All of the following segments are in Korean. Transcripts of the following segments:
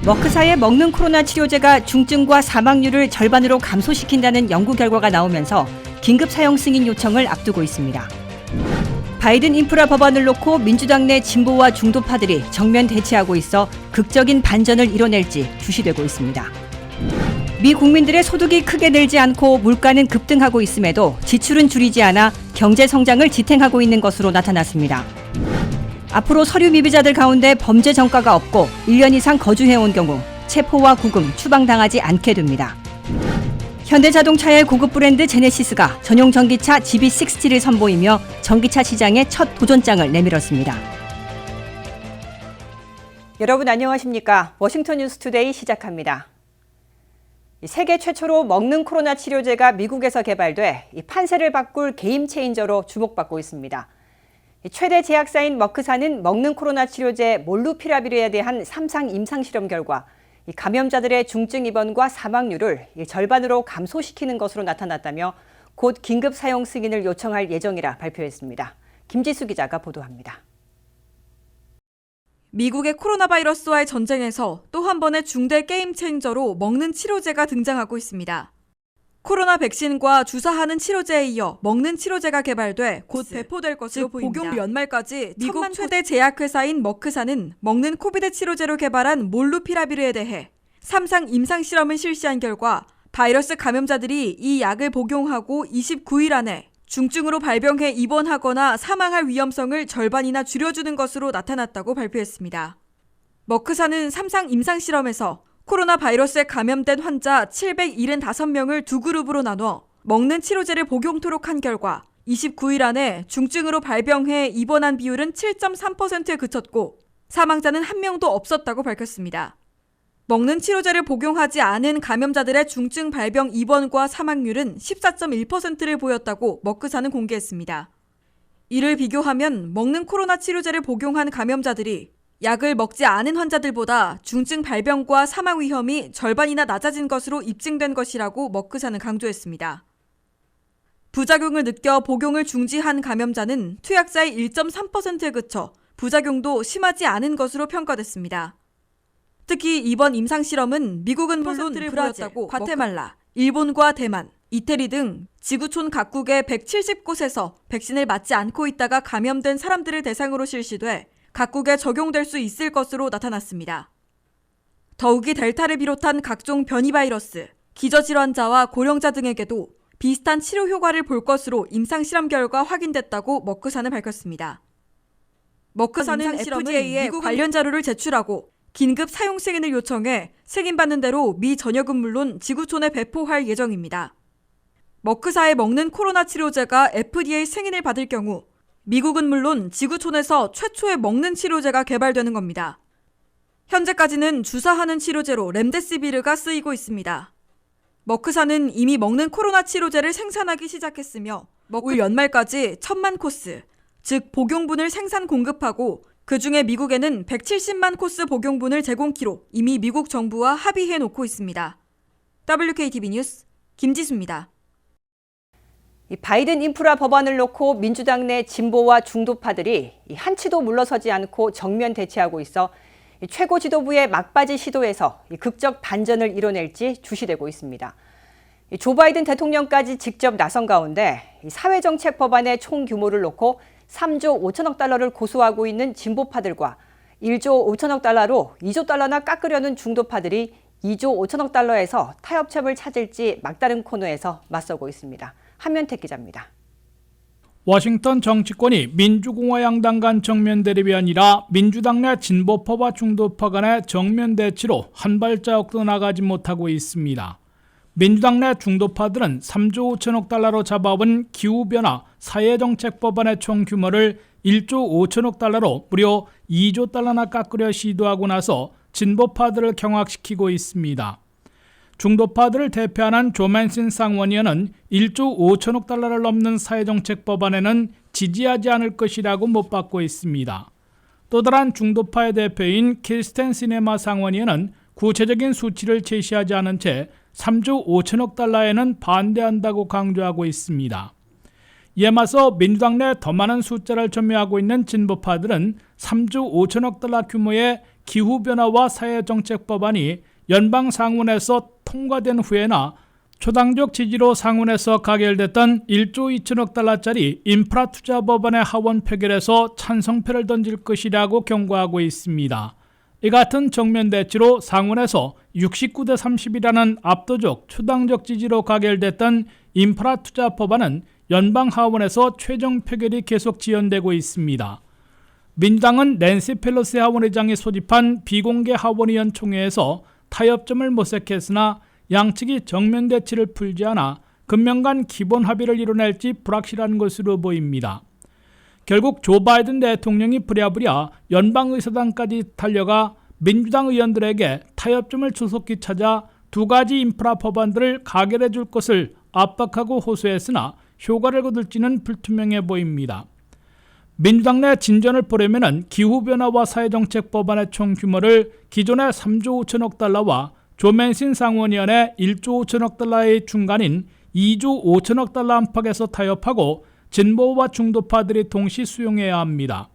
머크사의 먹는 코로나 치료제가 중증과 사망률을 절반으로 감소시킨다는 연구 결과가 나오면서 긴급 사용 승인 요청을 앞두고 있습니다. 바이든 인프라 법안을 놓고 민주당 내 진보와 중도파들이 정면 대치하고 있어 극적인 반전을 이뤄낼지 주시되고 있습니다. 미 국민들의 소득이 크게 늘지 않고 물가는 급등하고 있음에도 지출은 줄이지 않아 경제 성장을 지탱하고 있는 것으로 나타났습니다. 앞으로 서류 미비자들 가운데 범죄 전과가 없고 1년 이상 거주해온 경우 체포와 구금, 추방당하지 않게 됩니다. 현대자동차의 고급 브랜드 제네시스가 전용 전기차 GV60를 선보이며 전기차 시장에 첫 도전장을 내밀었습니다. 여러분 안녕하십니까? 워싱턴 뉴스투데이 시작합니다. 세계 최초로 먹는 코로나 치료제가 미국에서 개발돼 판세를 바꿀 게임 체인저로 주목받고 있습니다. 최대 제약사인 머크사는 먹는 코로나 치료제 몰루피라빌에 대한 3상 임상실험 결과 감염자들의 중증 입원과 사망률을 절반으로 감소시키는 것으로 나타났다며 곧 긴급 사용 승인을 요청할 예정이라 발표했습니다. 김지수 기자가 보도합니다. 미국의 코로나 바이러스와의 전쟁에서 또 한 번의 중대 게임 체인저로 먹는 치료제가 등장하고 있습니다. 코로나 백신과 주사하는 치료제에 이어 먹는 치료제가 개발돼 곧 배포될 것으로 보입니다. 복용 연말까지 미국 최대 제약회사인 머크사는 먹는 코비드 치료제로 개발한 몰루피라비르에 대해 3상 임상실험을 실시한 결과 바이러스 감염자들이 이 약을 복용하고 29일 안에 중증으로 발병해 입원하거나 사망할 위험성을 절반이나 줄여주는 것으로 나타났다고 발표했습니다. 머크사는 3상 임상실험에서 코로나 바이러스에 감염된 환자 775명을 두 그룹으로 나눠 먹는 치료제를 복용토록 한 결과 29일 안에 중증으로 발병해 입원한 비율은 7.3%에 그쳤고 사망자는 한 명도 없었다고 밝혔습니다. 먹는 치료제를 복용하지 않은 감염자들의 중증 발병 입원과 사망률은 14.1%를 보였다고 머크사는 공개했습니다. 이를 비교하면 먹는 코로나 치료제를 복용한 감염자들이 약을 먹지 않은 환자들보다 중증 발병과 사망 위험이 절반이나 낮아진 것으로 입증된 것이라고 머크사는 강조했습니다. 부작용을 느껴 복용을 중지한 감염자는 투약자의 1.3%에 그쳐 부작용도 심하지 않은 것으로 평가됐습니다. 특히 이번 임상실험은 미국은 물론 브라질, 과테말라, 일본과 대만, 이태리 등 지구촌 각국의 170곳에서 백신을 맞지 않고 있다가 감염된 사람들을 대상으로 실시돼 각국에 적용될 수 있을 것으로 나타났습니다. 더욱이 델타를 비롯한 각종 변이 바이러스, 기저질환자와 고령자 등에게도 비슷한 치료 효과를 볼 것으로 임상실험 결과 확인됐다고 머크사는 밝혔습니다. 머크사는 FDA에 관련 자료를 제출하고 긴급 사용 승인을 요청해 승인받는 대로 미 전역은 물론 지구촌에 배포할 예정입니다. 머크사의 먹는 코로나 치료제가 FDA 승인을 받을 경우 미국은 물론 지구촌에서 최초의 먹는 치료제가 개발되는 겁니다. 현재까지는 주사하는 치료제로 렘데시비르가 쓰이고 있습니다. 머크사는 이미 먹는 코로나 치료제를 생산하기 시작했으며 올 연말까지 1,000만 코스, 즉 복용분을 생산 공급하고 그중에 미국에는 170만 코스 복용분을 제공키로 이미 미국 정부와 합의해 놓고 있습니다. WKTV 뉴스 김지수입니다. 바이든 인프라 법안을 놓고 민주당 내 진보와 중도파들이 한치도 물러서지 않고 정면 대치하고 있어 최고 지도부의 막바지 시도에서 극적 반전을 이뤄낼지 주시되고 있습니다. 조 바이든 대통령까지 직접 나선 가운데 사회정책 법안의 총 규모를 놓고 3조 5천억 달러를 고수하고 있는 진보파들과 1조 5천억 달러로 2조 달러나 깎으려는 중도파들이 2조 5천억 달러에서 타협점을 찾을지 막다른 코너에서 맞서고 있습니다. 한면택 기자입니다. 워싱턴 정치권이 민주공화 양당 간 정면 대립이 아니라 민주당 내 진보파와 중도파 간의 정면 대치로 한 발자국도 나가지 못하고 있습니다. 민주당 내 중도파들은 3조 5천억 달러로 잡아온 기후변화 사회정책 법안의 총 규모를 1조 5천억 달러로 무려 2조 달러나 깎으려 시도하고 나서 진보파들을 경악시키고 있습니다. 중도파들을 대표하는 조 맨신 상원의원은 1조 5천억 달러를 넘는 사회정책 법안에는 지지하지 않을 것이라고 못 받고 있습니다. 또 다른 중도파의 대표인 키르스텐 시네마 상원의원은 구체적인 수치를 제시하지 않은 채 3조 5천억 달러에는 반대한다고 강조하고 있습니다. 이에 맞서 민주당 내 더 많은 숫자를 점유하고 있는 진보파들은 3조 5천억 달러 규모의 기후변화와 사회정책 법안이 연방 상원에서 통과된 후에나 초당적 지지로 상원에서 가결됐던 1조 2천억 달러짜리 인프라 투자 법안의 하원 표결에서 찬성표를 던질 것이라고 경고하고 있습니다. 이 같은 정면 대치로 상원에서 69대 30이라는 압도적 초당적 지지로 가결됐던 인프라 투자 법안은 연방 하원에서 최종 표결이 계속 지연되고 있습니다. 민주당은 낸시 펠로시 하원의장이 소집한 비공개 하원의원 총회에서 타협점을 모색했으나 양측이 정면 대치를 풀지 않아 금명간 기본 합의를 이뤄낼지 불확실한 것으로 보입니다. 결국 조 바이든 대통령이 부랴부랴 연방의사당까지 달려가 민주당 의원들에게 타협점을 조속히 찾아 두 가지 인프라 법안들을 가결해 줄 것을 압박하고 호소했으나 효과를 거둘지는 불투명해 보입니다. 민주당 내 진전을 보려면 기후변화와 사회정책 법안의 총 규모를 기존의 3조 5천억 달러와 조 맨신 상원의원의 1조 5천억 달러의 중간인 2조 5천억 달러 안팎에서 타협하고 진보와 중도파들이 동시 수용해야 합니다.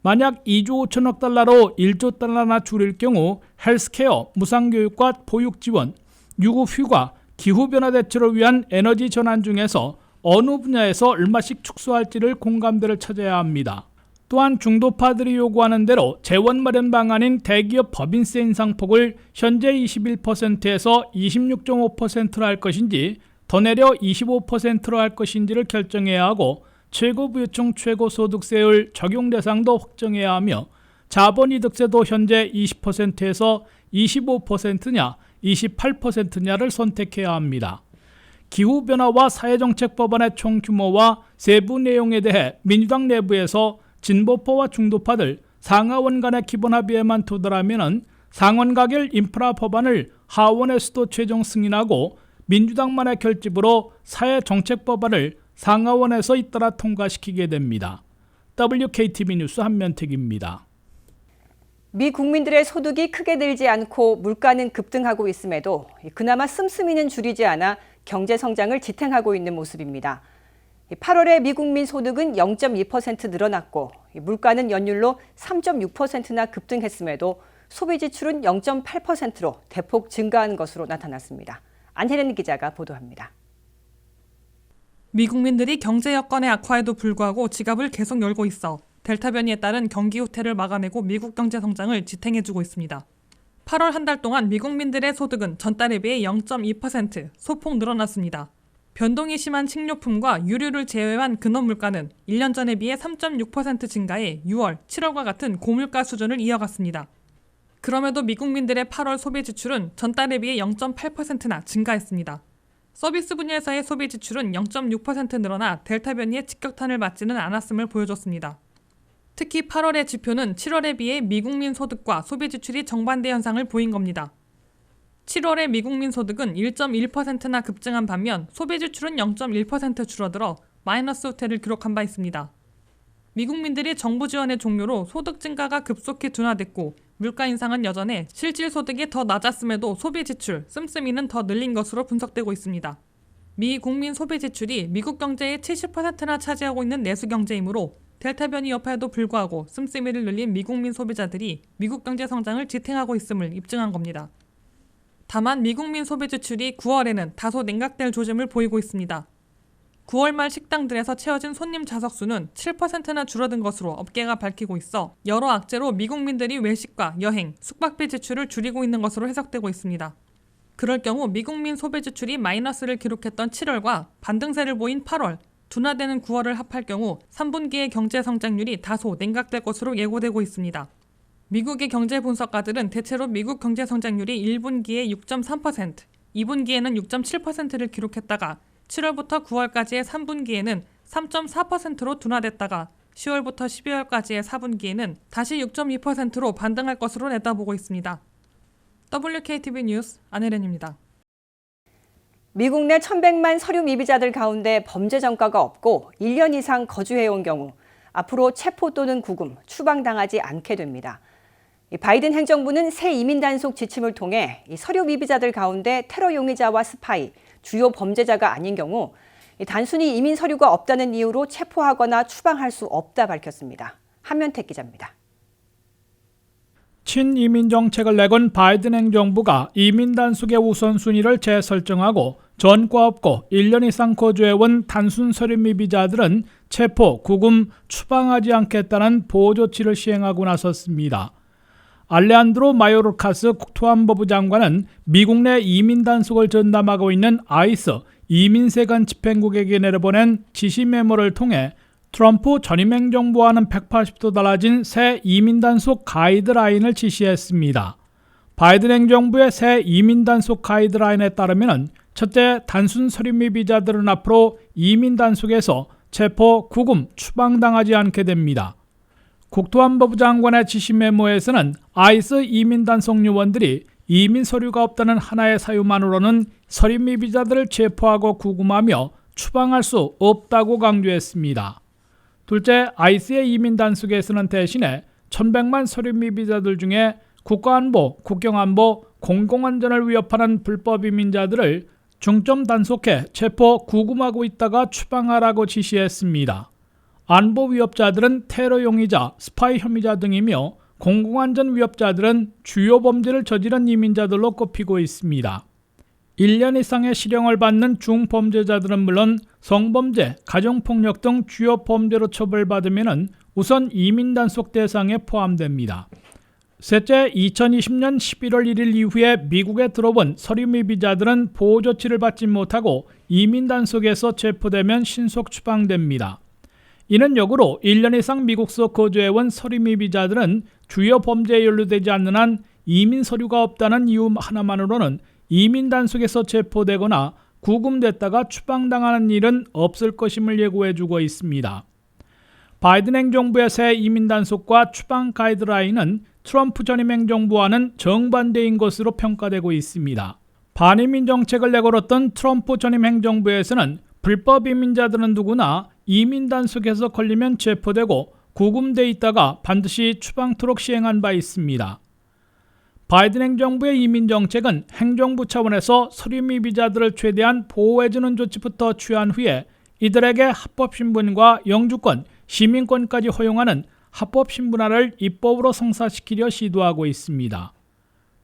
만약 2조 5천억 달러로 1조 달러나 줄일 경우 헬스케어, 무상교육과 보육지원, 유급휴가, 기후변화 대처를 위한 에너지 전환 중에서 어느 분야에서 얼마씩 축소할지를 공감대를 찾아야 합니다. 또한 중도파들이 요구하는 대로 재원 마련 방안인 대기업 법인세 인상폭을 현재 21%에서 26.5%로 할 것인지 더 내려 25%로 할 것인지를 결정해야 하고 최고부유층 최고소득세율 적용 대상도 확정해야 하며 자본이득세도 현재 20%에서 25%냐 28%냐를 선택해야 합니다. 기후변화와 사회정책 법안의 총 규모와 세부 내용에 대해 민주당 내부에서 진보파와 중도파들 상하원 간의 기본 합의에만 도달하면 상원 가결 인프라 법안을 하원에서도 최종 승인하고 민주당만의 결집으로 사회정책 법안을 상하원에서 잇따라 통과시키게 됩니다. WKTV 뉴스 한면택입니다. 미 국민들의 소득이 크게 늘지 않고 물가는 급등하고 있음에도 그나마 씀씀이는 줄이지 않아 경제 성장을 지탱하고 있는 모습입니다. 8월에 미국민 소득은 0.2% 늘어났고 물가는 연율로 3.6%나 급등했음에도 소비 지출은 0.8%로 대폭 증가한 것으로 나타났습니다. 안혜린 기자가 보도합니다. 미국민들이 경제 여건의 악화에도 불구하고 지갑을 계속 열고 있어 델타 변이에 따른 경기 후퇴를 막아내고 미국 경제 성장을 지탱해주고 있습니다. 8월 한 달 동안 미국민들의 소득은 전달에 비해 0.2% 소폭 늘어났습니다. 변동이 심한 식료품과 유류를 제외한 근원 물가는 1년 전에 비해 3.6% 증가해 6월, 7월과 같은 고물가 수준을 이어갔습니다. 그럼에도 미국민들의 8월 소비 지출은 전달에 비해 0.8%나 증가했습니다. 서비스 분야에서의 소비 지출은 0.6% 늘어나 델타 변이의 직격탄을 맞지는 않았음을 보여줬습니다. 특히 8월의 지표는 7월에 비해 미국민 소득과 소비 지출이 정반대 현상을 보인 겁니다. 7월의 미국민 소득은 1.1%나 급증한 반면 소비 지출은 0.1% 줄어들어 마이너스 후퇴를 기록한 바 있습니다. 미국민들이 정부 지원의 종료로 소득 증가가 급속히 둔화됐고 물가 인상은 여전해 실질 소득이 더 낮았음에도 소비 지출, 씀씀이는 더 늘린 것으로 분석되고 있습니다. 미 국민 소비 지출이 미국 경제의 70%나 차지하고 있는 내수 경제이므로 델타 변이 여파에도 불구하고 씀씀이를 늘린 미국민 소비자들이 미국 경제 성장을 지탱하고 있음을 입증한 겁니다. 다만 미국민 소비 지출이 9월에는 다소 냉각될 조짐을 보이고 있습니다. 9월 말 식당들에서 채워진 손님 좌석수는 7%나 줄어든 것으로 업계가 밝히고 있어 여러 악재로 미국민들이 외식과 여행, 숙박비 지출을 줄이고 있는 것으로 해석되고 있습니다. 그럴 경우 미국민 소비 지출이 마이너스를 기록했던 7월과 반등세를 보인 8월, 둔화되는 9월을 합할 경우 3분기의 경제 성장률이 다소 냉각될 것으로 예고되고 있습니다. 미국의 경제 분석가들은 대체로 미국 경제 성장률이 1분기에 6.3%, 2분기에는 6.7%를 기록했다가 7월부터 9월까지의 3분기에는 3.4%로 둔화됐다가 10월부터 12월까지의 4분기에는 다시 6.2%로 반등할 것으로 내다보고 있습니다. WKTV 뉴스 안혜련입니다. 미국 내 1,100만 서류 미비자들 가운데 범죄 전과가 없고 1년 이상 거주해온 경우 앞으로 체포 또는 구금, 추방당하지 않게 됩니다. 바이든 행정부는 새 이민 단속 지침을 통해 이 서류 미비자들 가운데 테러 용의자와 스파이, 주요 범죄자가 아닌 경우 단순히 이민 서류가 없다는 이유로 체포하거나 추방할 수 없다 밝혔습니다. 한면택 기자입니다. 친이민 정책을 내건 바이든 행정부가 이민 단속의 우선순위를 재설정하고 전과 없고 1년 이상 거주해온 단순 서류 미비자들은 체포, 구금, 추방하지 않겠다는 보호 조치를 시행하고 나섰습니다. 알레한드로 마요르카스 국토안보부 장관은 미국 내 이민 단속을 전담하고 있는 아이스 이민세관 집행국에게 내려보낸 지시 메모를 통해 트럼프 전임 행정부와는 180도 달라진 새 이민 단속 가이드라인을 지시했습니다. 바이든 행정부의 새 이민 단속 가이드라인에 따르면 첫째, 단순 서류 미비자들은 앞으로 이민 단속에서 체포, 구금, 추방당하지 않게 됩니다. 국토안보부 장관의 지시 메모에서는 아이스 이민 단속 요원들이 이민 서류가 없다는 하나의 사유만으로는 서류 미비자들을 체포하고 구금하며 추방할 수 없다고 강조했습니다. 둘째, 아이스의 이민 단속에서는 대신에 1,100만 서류 미비자들 중에 국가안보, 국경안보, 공공안전을 위협하는 불법 이민자들을 중점 단속해 체포, 구금하고 있다가 추방하라고 지시했습니다. 안보 위협자들은 테러 용의자, 스파이 혐의자 등이며 공공안전 위협자들은 주요 범죄를 저지른 이민자들로 꼽히고 있습니다. 1년 이상의 실형을 받는 중범죄자들은 물론 성범죄, 가정폭력 등 주요 범죄로 처벌받으면 우선 이민 단속 대상에 포함됩니다. 셋째, 2020년 11월 1일 이후에 미국에 들어온 서류 미비자들은 보호 조치를 받지 못하고 이민 단속에서 체포되면 신속 추방됩니다. 이는 역으로 1년 이상 미국서 거주해온 서류 미비자들은 주요 범죄에 연루되지 않는 한 이민 서류가 없다는 이유 하나만으로는 이민 단속에서 체포되거나 구금됐다가 추방당하는 일은 없을 것임을 예고해주고 있습니다. 바이든 행정부의 새 이민 단속과 추방 가이드라인은 트럼프 전임 행정부와는 정반대인 것으로 평가되고 있습니다. 반이민 정책을 내걸었던 트럼프 전임 행정부에서는 불법 이민자들은 누구나 이민 단속에서 걸리면 체포되고 구금돼 있다가 반드시 추방토록 시행한 바 있습니다. 바이든 행정부의 이민 정책은 행정부 차원에서 서류 미비자들을 최대한 보호해주는 조치부터 취한 후에 이들에게 합법 신분과 영주권, 시민권까지 허용하는 합법 신분화를 입법으로 성사시키려 시도하고 있습니다.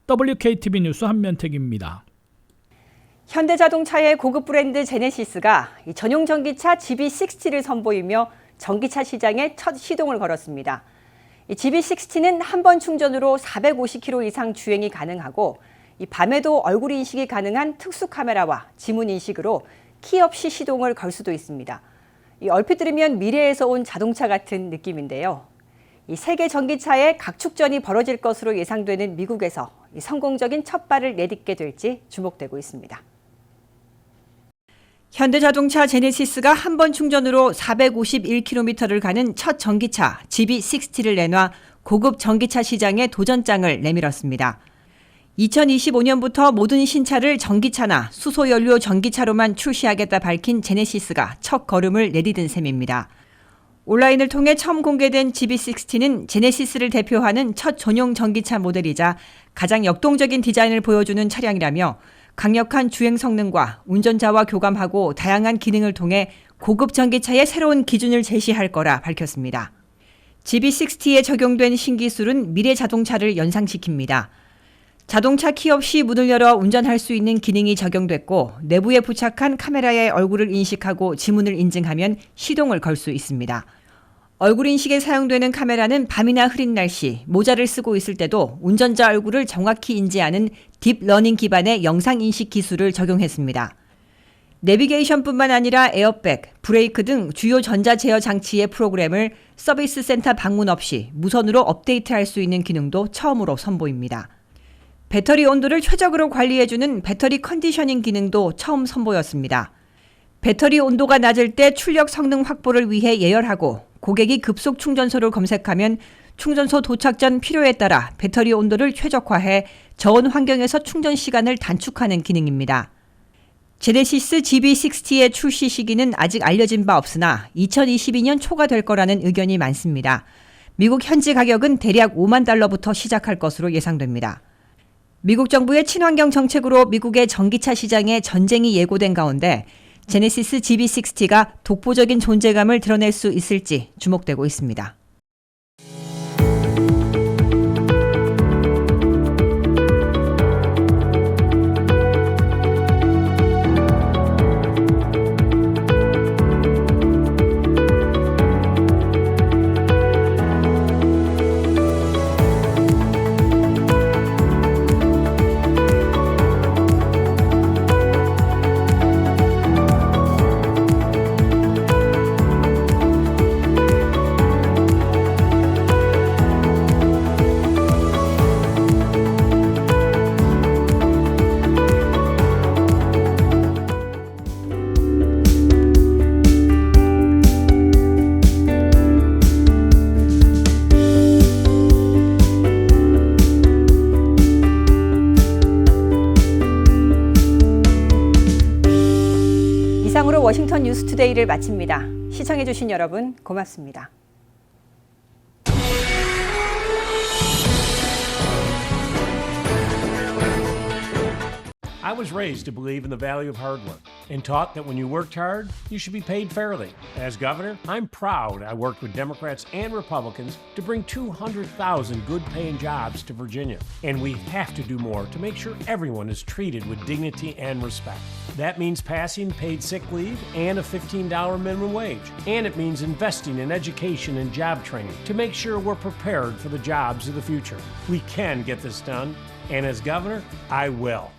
WKTV 뉴스 한면택입니다. 현대자동차의 고급 브랜드 제네시스가 전용 전기차 GV60를 선보이며 전기차 시장에 첫 시동을 걸었습니다. GV60는 한 번 충전으로 450km 이상 주행이 가능하고 밤에도 얼굴 인식이 가능한 특수 카메라와 지문 인식으로 키 없이 시동을 걸 수도 있습니다. 얼핏 들으면 미래에서 온 자동차 같은 느낌인데요. 세계 전기차의 각축전이 벌어질 것으로 예상되는 미국에서 성공적인 첫 발을 내딛게 될지 주목되고 있습니다. 현대자동차 제네시스가 한 번 충전으로 451km를 가는 첫 전기차 GV60를 내놔 고급 전기차 시장에 도전장을 내밀었습니다. 2025년부터 모든 신차를 전기차나 수소연료 전기차로만 출시하겠다 밝힌 제네시스가 첫 걸음을 내디딘 셈입니다. 온라인을 통해 처음 공개된 GV60는 제네시스를 대표하는 첫 전용 전기차 모델이자 가장 역동적인 디자인을 보여주는 차량이라며 강력한 주행 성능과 운전자와 교감하고 다양한 기능을 통해 고급 전기차의 새로운 기준을 제시할 거라 밝혔습니다. GV60에 적용된 신기술은 미래 자동차를 연상시킵니다. 자동차 키 없이 문을 열어 운전할 수 있는 기능이 적용됐고 내부에 부착한 카메라의 얼굴을 인식하고 지문을 인증하면 시동을 걸 수 있습니다. 얼굴 인식에 사용되는 카메라는 밤이나 흐린 날씨, 모자를 쓰고 있을 때도 운전자 얼굴을 정확히 인지하는 딥러닝 기반의 영상 인식 기술을 적용했습니다. 내비게이션뿐만 아니라 에어백, 브레이크 등 주요 전자 제어 장치의 프로그램을 서비스 센터 방문 없이 무선으로 업데이트할 수 있는 기능도 처음으로 선보입니다. 배터리 온도를 최적으로 관리해주는 배터리 컨디셔닝 기능도 처음 선보였습니다. 배터리 온도가 낮을 때 출력 성능 확보를 위해 예열하고 고객이 급속 충전소를 검색하면 충전소 도착 전 필요에 따라 배터리 온도를 최적화해 저온 환경에서 충전 시간을 단축하는 기능입니다. 제네시스 GV60의 출시 시기는 아직 알려진 바 없으나 2022년 초가 될 거라는 의견이 많습니다. 미국 현지 가격은 대략 5만 달러부터 시작할 것으로 예상됩니다. 미국 정부의 친환경 정책으로 미국의 전기차 시장에 전쟁이 예고된 가운데 제네시스 GB60가 독보적인 존재감을 드러낼 수 있을지 주목되고 있습니다. 이상으로 워싱턴 뉴스투데이를 마칩니다. 시청해주신 여러분 고맙습니다. I was raised to believe in the value of hard work and taught that when you worked hard, you should be paid fairly. As governor, I'm proud I worked with Democrats and Republicans to bring 200,000 good-paying jobs to Virginia. And we have to do more to make sure everyone is treated with dignity and respect. That means passing paid sick leave and a $15 minimum wage. And it means investing in education and job training to make sure we're prepared for the jobs of the future. We can get this done, and as governor, I will.